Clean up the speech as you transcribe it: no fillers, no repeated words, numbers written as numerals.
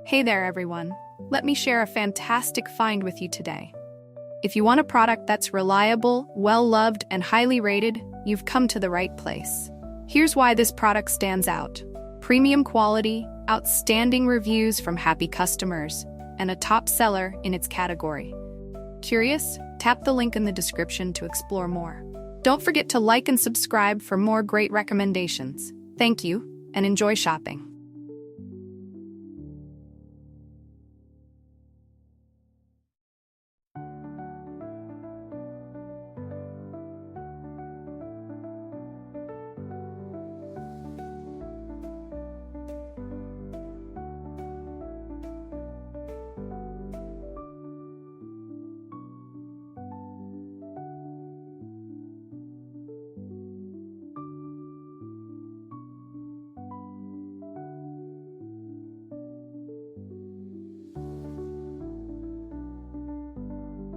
Hey there, everyone. Let me share a fantastic find with you today. If you want a product that's reliable, well-loved, and highly rated, you've come to the right place. Here's why this product stands out. Premium quality, outstanding reviews from happy customers, and a top seller in its category. Curious? Tap the link in the description to explore more. Don't forget to like and subscribe for more great recommendations. Thank you, and enjoy shopping.